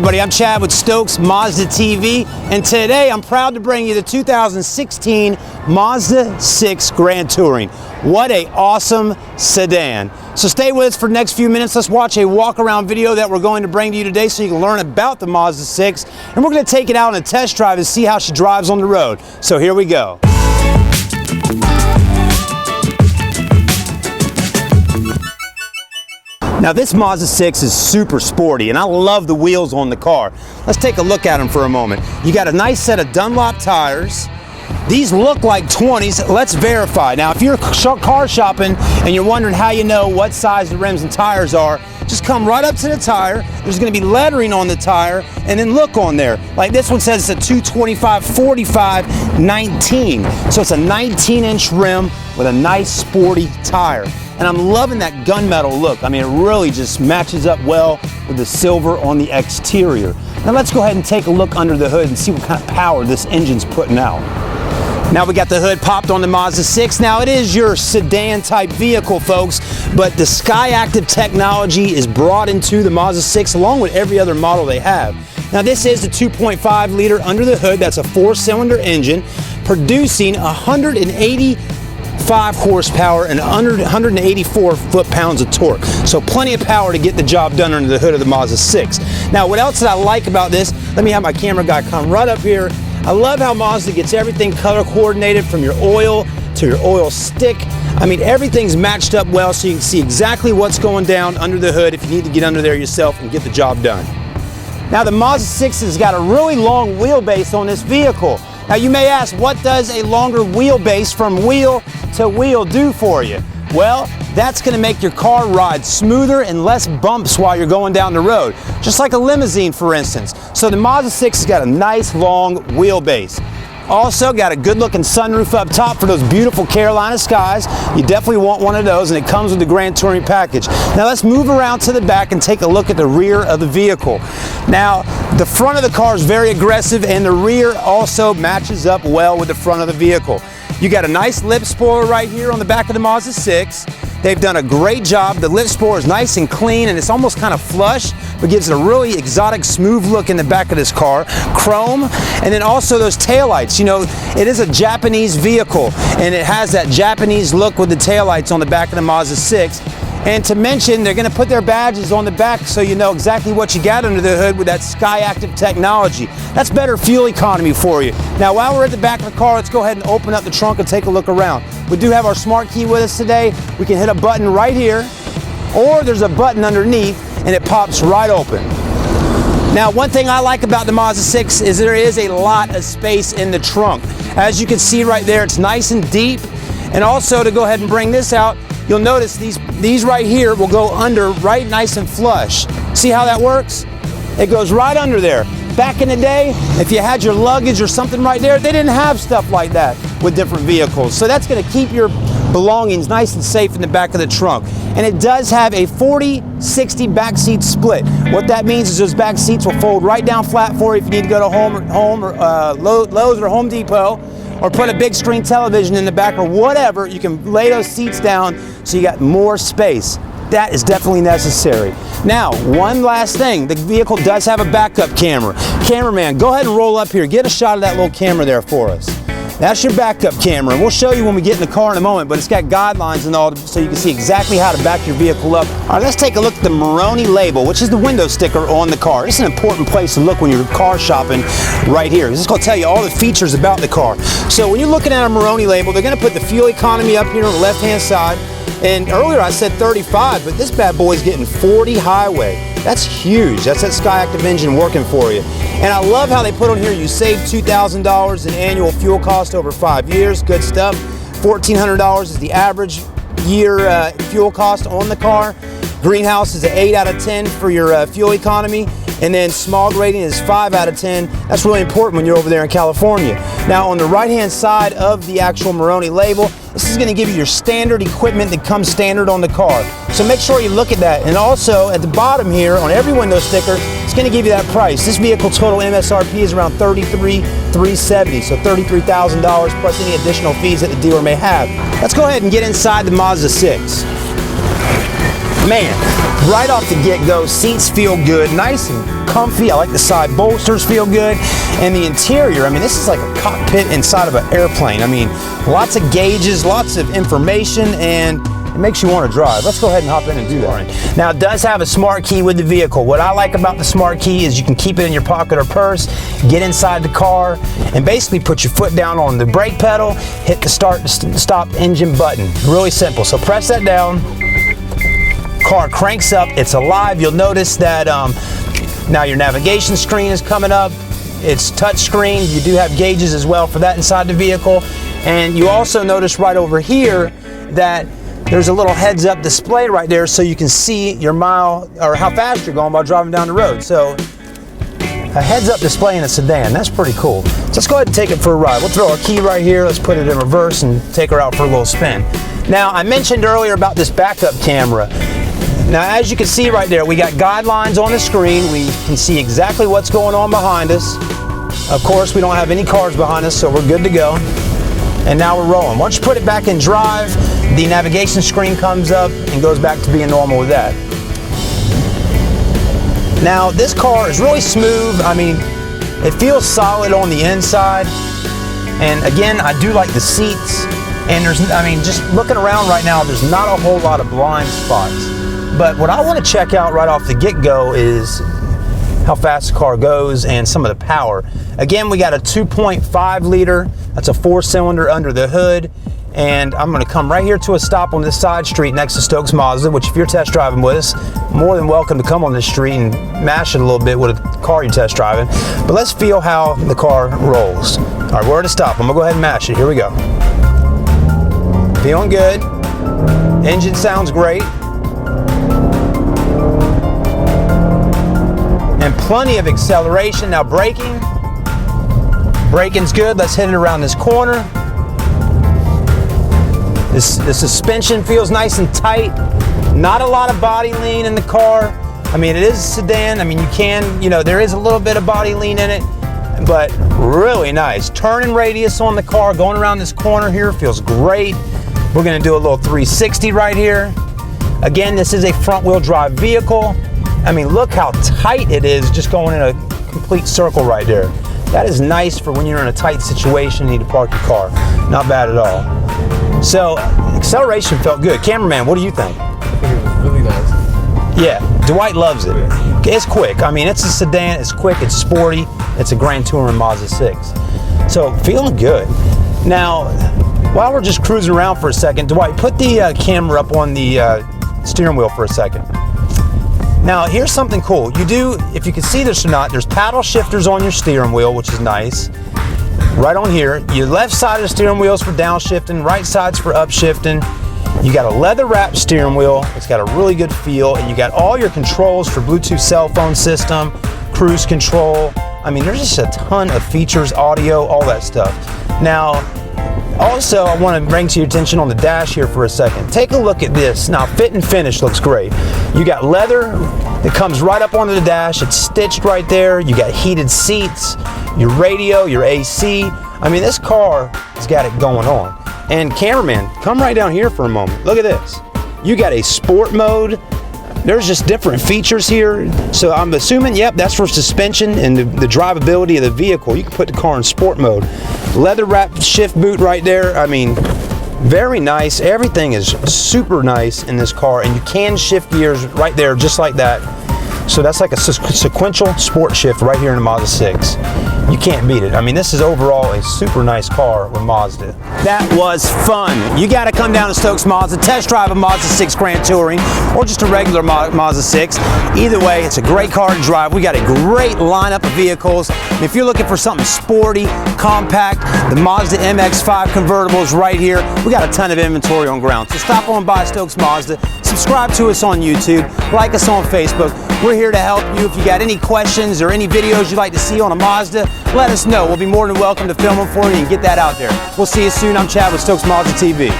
everybody, I'm Chad with Stokes Mazda TV, and today I'm proud to bring you the 2016 Mazda 6 Grand Touring. What a awesome sedan. So stay with us for the next few minutes. Let's watch a walk around video that we're going to bring to you today so you can learn about the Mazda 6, and we're going to take it out on a test drive and see how she drives on the road. So here we go. Now this Mazda 6 is super sporty, and I love the wheels on the car. Let's take a look at them for a moment. You got a nice set of Dunlop tires. These look like 20s. Let's verify. Now if you're car shopping and you're wondering how you know what size the rims and tires are, just come right up to the tire. There's going to be lettering on the tire, and then look on there. Like this one says it's a 225 45 19. So it's a 19-inch rim with a nice sporty tire. And I'm loving that gunmetal look. I mean, it really just matches up well with the silver on the exterior. Now let's go ahead and take a look under the hood and see what kind of power this engine's putting out. Now we got the hood popped on the Mazda 6. Now it is your sedan type vehicle, folks, but the SkyActiv technology is brought into the Mazda 6 along with every other model they have. Now this is the 2.5 liter under the hood. That's a 4-cylinder engine producing 185 horsepower and 184 foot-pounds of torque. So plenty of power to get the job done under the hood of the Mazda 6. Now what else did I like about this? Let me have my camera guy come right up here. I love how Mazda gets everything color coordinated from your oil to your oil stick. I mean, everything's matched up well so you can see exactly what's going down under the hood if you need to get under there yourself and get the job done. Now the Mazda 6 has got a really long wheelbase on this vehicle. Now you may ask, what does a longer wheelbase from wheel to wheel do for you? Well, that's going to make your car ride smoother and less bumps while you're going down the road, just like a limousine, for instance. So the Mazda 6 has got a nice long wheelbase. Also got a good looking sunroof up top for those beautiful Carolina skies. You definitely want one of those, and it comes with the Grand Touring package. Now let's move around to the back and take a look at the rear of the vehicle. Now the front of the car is very aggressive, and the rear also matches up well with the front of the vehicle. You got a nice lip spoiler right here on the back of the Mazda 6. They've done a great job. The lip spoiler is nice and clean, and it's almost kind of flush, but gives it a really exotic, smooth look in the back of this car. Chrome, and then also those taillights. You know, it is a Japanese vehicle, and it has that Japanese look with the taillights on the back of the Mazda 6. And to mention, they're going to put their badges on the back so you know exactly what you got under the hood with that SkyActiv technology. That's better fuel economy for you. Now, while we're at the back of the car, let's go ahead and open up the trunk and take a look around. We do have our smart key with us today. We can hit a button right here, or there's a button underneath, and it pops right open. Now, one thing I like about the Mazda 6 is there is a lot of space in the trunk. As you can see right there, it's nice and deep. And also, to go ahead and bring this out, you'll notice these right here will go under right nice and flush. See how that works? It goes right under there. Back in the day, if you had your luggage or something right there, they didn't have stuff like that with different vehicles. So that's going to keep your belongings nice and safe in the back of the trunk. And it does have a 40-60 back seat split. What that means is those back seats will fold right down flat for you if you need to go to Lowe's or Home Depot, or put a big screen television in the back or whatever. You can lay those seats down so you got more space. That is definitely necessary. Now, one last thing, the vehicle does have a backup camera. Cameraman, go ahead and roll up here. Get a shot of that little camera there for us. That's your backup camera. We'll show you when we get in the car in a moment, but it's got guidelines and all so you can see exactly how to back your vehicle up. All right, let's take a look at the Maroni label, which is the window sticker on the car. It's an important place to look when you're car shopping right here. This is going to tell you all the features about the car. So when you're looking at a Maroni label, they're going to put the fuel economy up here on the left-hand side. And earlier I said 35, but this bad boy's getting 40 highway. That's huge. That's that SkyActiv engine working for you. And I love how they put on here, you save $2,000 in annual fuel cost over 5 years. Good stuff. $1,400 is the average year fuel cost on the car. Greenhouse is an 8 out of 10 for your fuel economy. And then smog rating is 5 out of 10. That's really important when you're over there in California. Now on the right-hand side of the actual Maroni label, this is going to give you your standard equipment that comes standard on the car. So make sure you look at that. And also at the bottom here on every window sticker, it's going to give you that price. This vehicle total MSRP is around $33,370, so $33,000 plus any additional fees that the dealer may have. Let's go ahead and get inside the Mazda 6. Man, right off the get-go, seats feel good, nice and comfy. I like the side bolsters, feel good. And the interior, I mean, this is like a cockpit inside of an airplane. I mean, lots of gauges, lots of information, and it makes you want to drive. Let's go ahead and hop in and do that. Now, it does have a smart key with the vehicle. What I like about the smart key is you can keep it in your pocket or purse, get inside the car, and basically put your foot down on the brake pedal, hit the start to stop engine button. Really simple. So press that down. Car cranks up. It's alive. You'll notice that now your navigation screen is coming up. It's touch screen. You do have gauges as well for that inside the vehicle. And you also notice right over here that there's a little heads-up display right there so you can see your mile or how fast you're going while driving down the road. So a heads-up display in a sedan, that's pretty cool. So let's go ahead and take it for a ride. We'll throw our key right here. Let's put it in reverse and take her out for a little spin. Now, I mentioned earlier about this backup camera. Now, as you can see right there, we got guidelines on the screen. We can see exactly what's going on behind us. Of course, we don't have any cars behind us, so we're good to go. And now we're rolling. Once you put it back in drive, the navigation screen comes up and goes back to being normal with that. Now, this car is really smooth. I mean, it feels solid on the inside. And again, I do like the seats. And there's, I mean, just looking around right now, there's not a whole lot of blind spots. But what I want to check out right off the get-go is how fast the car goes and some of the power. Again, we got a 2.5 liter. That's a 4-cylinder under the hood. And I'm going to come right here to a stop on this side street next to Stokes Mazda, which if you're test driving with us, more than welcome to come on this street and mash it a little bit with a car you're test driving. But let's feel how the car rolls. All right, we're at a stop. I'm going to go ahead and mash it. Here we go. Feeling good. Engine sounds great. And plenty of acceleration. Now braking's good. Let's hit it around this corner. The suspension feels nice and tight. Not a lot of body lean in the car. I mean, it is a sedan. I mean, there is a little bit of body lean in it, but really nice. Turning radius on the car, going around this corner here feels great. We're gonna do a little 360 right here. Again, this is a front wheel drive vehicle. I mean, look how tight it is just going in a complete circle right there. That is nice for when you're in a tight situation and need to park your car. Not bad at all. So, acceleration felt good. Cameraman, what do you think? I think it was really nice. Yeah, Dwight loves it. It's quick. I mean, it's a sedan, it's quick, it's sporty. It's a Grand Touring Mazda 6. So, feeling good. Now, while we're just cruising around for a second, Dwight, put the camera up on the steering wheel for a second. Now, here's something cool. You do, if you can see this or not, there's paddle shifters on your steering wheel, which is nice. Right on here. Your left side of the steering wheel is for downshifting, right side's for upshifting. You got a leather wrapped steering wheel. It's got a really good feel, and you got all your controls for Bluetooth cell phone system, cruise control. I mean, there's just a ton of features, audio, all that stuff. Now, also, I want to bring to your attention on the dash here for a second. Take a look at this. Now, fit and finish looks great. You got leather that comes right up onto the dash. It's stitched right there. You got heated seats, your radio, your AC. I mean, this car has got it going on. And cameraman, come right down here for a moment. Look at this. You got a sport mode. There's just different features here. So I'm assuming, yep, that's for suspension and the drivability of the vehicle. You can put the car in sport mode. Leather wrapped shift boot right there. I mean, very nice. Everything is super nice in this car, and you can shift gears right there just like that. So that's like a sequential sport shift right here in the Mazda 6. You can't beat it. I mean, this is overall a super nice car with Mazda. That was fun. You got to come down to Stokes Mazda, test drive a Mazda 6 Grand Touring, or just a regular Mazda 6. Either way, it's a great car to drive. We got a great lineup of vehicles. And if you're looking for something sporty, compact, the Mazda MX-5 convertible is right here. We got a ton of inventory on ground. So stop on by Stokes Mazda. Subscribe to us on YouTube. Like us on Facebook. We're here to help you. If you got any questions or any videos you'd like to see on a Mazda, let us know. We'll be more than welcome to film them for you and get that out there. We'll see you soon. I'm Chad with Stokes Mazda TV.